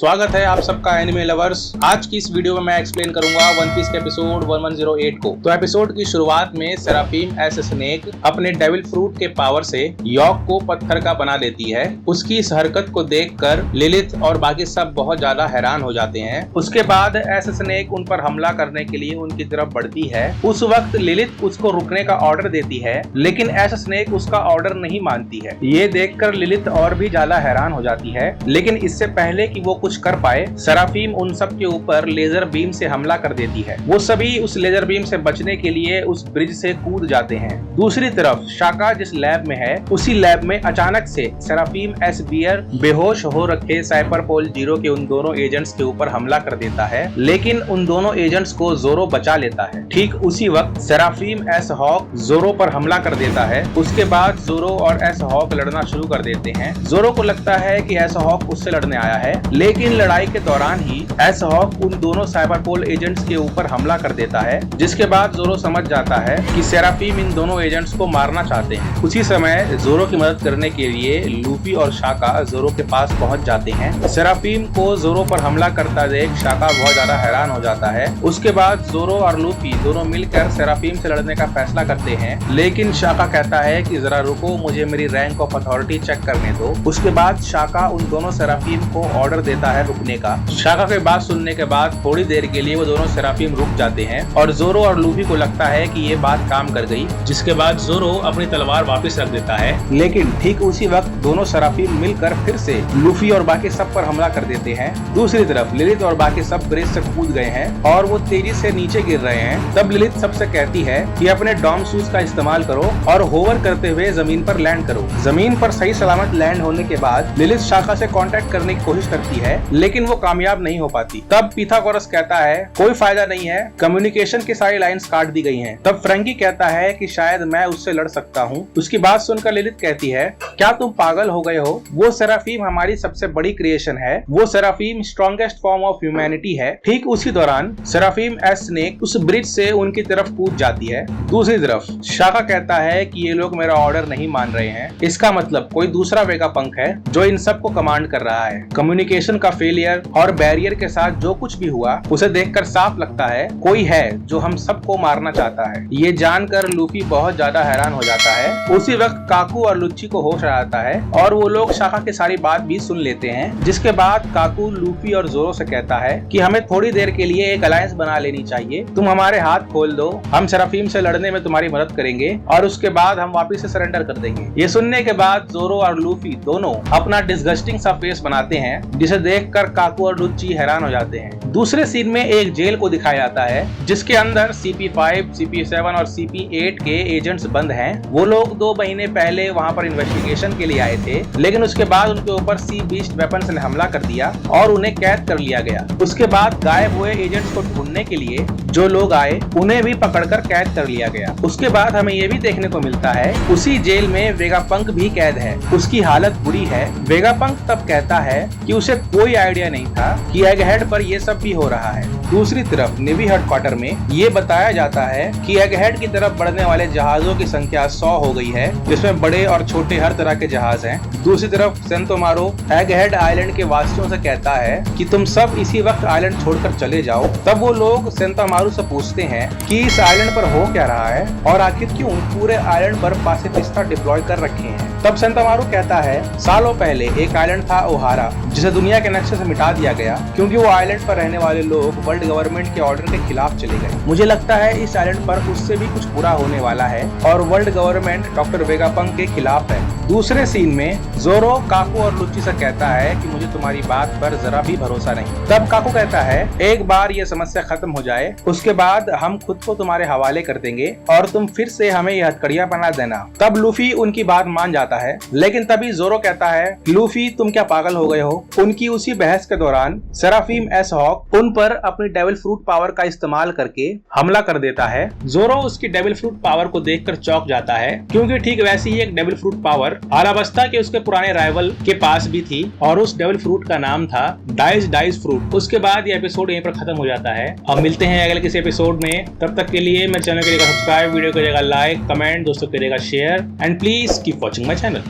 स्वागत है आप सबका एनिमे लवर्स। आज की इस वीडियो में मैं एक्सप्लेन करूंगा वन पीस के एपिसोड 1108 को। तो एपिसोड की शुरुआत में सेराफीम एस स्नेक अपने डेविल फ्रूट के पावर से यॉक को पत्थर का बना देती है। उसकी इस हरकत को देखकर लिलिथ और बाकी सब बहुत ज्यादा हैरान हो जाते हैं। उसके बाद एस स्नेक उन पर हमला करने के लिए उनकी तरफ बढ़ती है। उस वक्त लिलिथ उसको रुकने का ऑर्डर देती है, लेकिन एस स्नेक उसका ऑर्डर नहीं मानती है। ये देखकर लिलिथ और भी ज्यादा हैरान हो जाती है, लेकिन इससे पहले कि वो कुछ कर पाए, सेराफीम उन सब के ऊपर लेजर बीम से हमला कर देती है। वो सभी उस लेजर बीम से बचने के लिए उस ब्रिज से कूद जाते हैं। दूसरी तरफ शाका जिस लैब में है, उसी लैब में अचानक से सेराफीम एस बियर बेहोश हो रखे साइपरपोल जीरो के उन दोनों एजेंट्स के ऊपर हमला कर देता है, लेकिन उन दोनों एजेंट्स को जोरो बचा लेता है। ठीक उसी वक्त सेराफीम एस हॉक जोरो पर हमला कर देता है। उसके बाद जोरो और एस हॉक लड़ना शुरू कर देते हैं। जोरो को लगता है कि एस हॉक उससे लड़ने आया है, लेकिन लड़ाई के दौरान ही एस हॉक उन दोनों साइबरपोल एजेंट्स के ऊपर हमला कर देता है, जिसके बाद जोरो समझ जाता है कि सेराफीम इन दोनों एजेंट्स को मारना चाहते हैं। उसी समय जोरो की मदद करने के लिए लूफी और शाका जोरो के पास पहुंच जाते हैं। सेराफीम को जोरो पर हमला करता देख शाका बहुत ज्यादा हैरान हो जाता है। उसके बाद जोरो और लूफी दोनों मिलकर सेराफीम से लड़ने का फैसला करते हैं, लेकिन शाका कहता है कि जरा रुको, मुझे मेरी रैंक ऑफ अथॉरिटी चेक करने दो। उसके बाद शाका उन दोनों सेराफीम को ऑर्डर देता है रुकने का। शाका की बात सुनने के बाद थोड़ी देर के लिए वो दोनों सेराफीम रुक जाते हैं और जोरो और लूफी को लगता है कि ये बात काम कर गई, जिसके बाद जोरो अपनी तलवार वापस रख देता है। लेकिन ठीक उसी वक्त दोनों सेराफीम मिलकर फिर से लूफी और बाकी सब पर हमला कर देते हैं। दूसरी तरफ लिलिथ और बाकी सब ब्रिज से कूद गए हैं और वो तेजी से नीचे गिर रहे हैं। तब लिलिथ सबसे कहती है कि अपने डॉम शूज का इस्तेमाल करो और होवर करते हुए जमीन पर लैंड करो। जमीन पर सही सलामत लैंड होने के बाद लिलिथ शाका से कांटेक्ट करने की कोशिश करती है, लेकिन वो कामयाब नहीं हो पाती। तब पिथागोरस कहता है कोई फायदा नहीं है, कम्युनिकेशन की सारी लाइंस काट दी गई हैं। तब फ्रैंकी कहता है कि शायद मैं उससे लड़ सकता हूँ। उसकी बात सुनकर लिलिथ कहती है क्या तुम पागल हो गए हो? वो सेराफीम हमारी सबसे बड़ी क्रिएशन है। वो सेराफीम स्ट्रॉन्गेस्ट फॉर्म ऑफ ह्यूमैनिटी है। ठीक उसी दौरान सेराफीम एस स्नेक उस ब्रिज से उनकी तरफ कूद जाती है। दूसरी तरफ शाका कहता है कि ये लोग मेरा ऑर्डर नहीं मान रहे हैं। इसका मतलब कोई दूसरा वेगापंक है जो इन सबको कमांड कर रहा है। कम्युनिकेशन का फेलियर और बैरियर के साथ जो कुछ भी हुआ, उसे देखकर साफ लगता है कोई है जो हम सबको मारना चाहता है। ये जानकर लूफी बहुत ज्यादा हैरान हो जाता है। उसी वक्त काकू और लुच्ची को होश आ जाता है और वो लोग शाका की सारी बात भी सुन लेते हैं। जिसके बाद काकू लूफी और जोरो से कहता है कि हमें थोड़ी देर के लिए एक अलायंस बना लेनी चाहिए। तुम हमारे हाथ खोल दो, हम सेराफीम से लड़ने में तुम्हारी मदद करेंगे और उसके बाद हम वापिस से सरेंडर कर देंगे। ये सुनने के बाद जोरो और लूफी दोनों अपना डिस्गस्टिंग सा फेस बनाते हैं, जिसे देखकर काकू और लुच्ची हैरान हो जाते हैं। दूसरे सीन में एक जेल को दिखाया जाता है, जिसके अंदर CP5, CP7 और CP8 के एजेंट्स बंद हैं। वो लोग 2 महीने पहले वहां पर इन्वेस्टिगेशन के लिए आए थे, लेकिन उसके बाद उनके ऊपर सी बीस्ट वेपन्स ने हमला कर दिया और उन्हें कैद कर लिया गया। उसके बाद गायब हुए एजेंट्स को ढूंढने के लिए जो लोग आए, उन्हें भी पकड़कर कैद कर लिया गया। उसके बाद हमें ये भी देखने को मिलता है उसी जेल में वेगापंक भी कैद है। उसकी हालत बुरी है। वेगापंक तब कहता है कि उसे कोई आइडिया नहीं था कि एगहेड पर ये सब भी हो रहा है। दूसरी तरफ नेवी हेडक्वार्टर में ये बताया जाता है कि एगहेड की तरफ बढ़ने वाले जहाजों की संख्या 100 हो गई है, जिसमें बड़े और छोटे हर तरह के जहाज हैं। दूसरी तरफ सेंतोमारो एगहेड आइलैंड के वासियों से कहता है कि तुम सब इसी वक्त आइलैंड छोड़कर चले जाओ। तब वो लोग सेंतोमारो से पूछते हैं कि इस आइलैंड पर हो क्या रहा है और आखिर क्यों पूरे आइलैंड पर पासिफिस्टा डिप्लॉय कर रखे हैं। तब सेंतोमारो कहता है सालों पहले एक आइलैंड था ओहारा, जिसे दुनिया के नक्शे से मिटा दिया गया क्योंकि वो आइलैंड पर रहने वाले लोग वर्ल्ड गवर्नमेंट के ऑर्डर के खिलाफ चले गए। मुझे लगता है इस आइलैंड पर उससे भी कुछ बुरा होने वाला है और वर्ल्ड गवर्नमेंट डॉक्टर वेगापंक के खिलाफ है। दूसरे सीन में जोरो काकू और लुच्ची से कहता है कि मुझे तुम्हारी बात पर जरा भी भरोसा नहीं। तब काकू कहता है एक बार ये समस्या खत्म हो जाए, उसके बाद हम खुद को तुम्हारे हवाले कर देंगे और तुम फिर से हमें ये हथकड़ियां बना देना। तब लूफी उनकी बात मान जाता है, लेकिन तभी जोरो कहता है लूफी तुम क्या पागल हो गए हो? उनकी उसी बहस के दौरान सेराफीम एस हॉक उन पर अपनी डेविल फ्रूट पावर का इस्तेमाल करके हमला कर देता है। जोरो उसकी डेविल फ्रूट पावर को देखकर चौंक जाता है, क्योंकि ठीक वैसी ही एक डेविल फ्रूट पावर आलाबस्ता के उसके पुराने राइवल के पास भी थी और उस डेविल फ्रूट का नाम था डाइज फ्रूट। उसके बाद ये एपिसोड यहीं पर खत्म हो जाता है। अब मिलते हैं अगले किसी एपिसोड में। तब तक के लिए मेरे चैनल करिएगा सब्सक्राइब, वीडियो करिएगा लाइक, कमेंट, दोस्तों करिएगा share and please keep watching my channel.